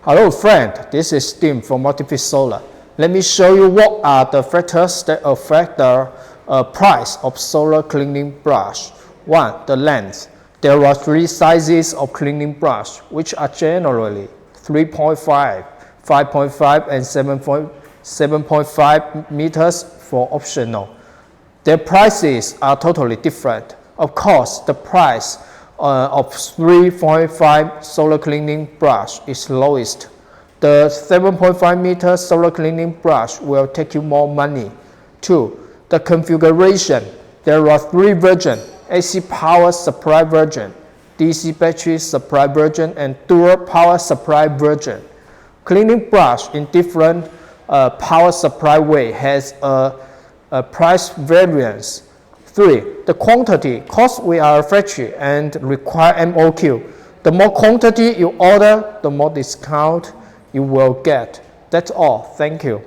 Hello friend, this is Tim from Multifit Solar. Let me show you what are the factors that affect the price of solar cleaning brush. 1. The length. There are 3 sizes of cleaning brush, which are generally 3.5, 5.5 and 7.5 meters for optional. Their prices are totally different. Of course, the price of 3.5 solar cleaning brush is lowest. The 7.5 meter solar cleaning brush will take you more money. 2. The configuration. There are 3 versions: AC power supply version, DC battery supply version, and dual power supply version. Cleaning brush in different power supply way has a price variance. 3. The quantity. Cost we are a factory and require MOQ. The more quantity you order, the more discount you will get. That's all. Thank you.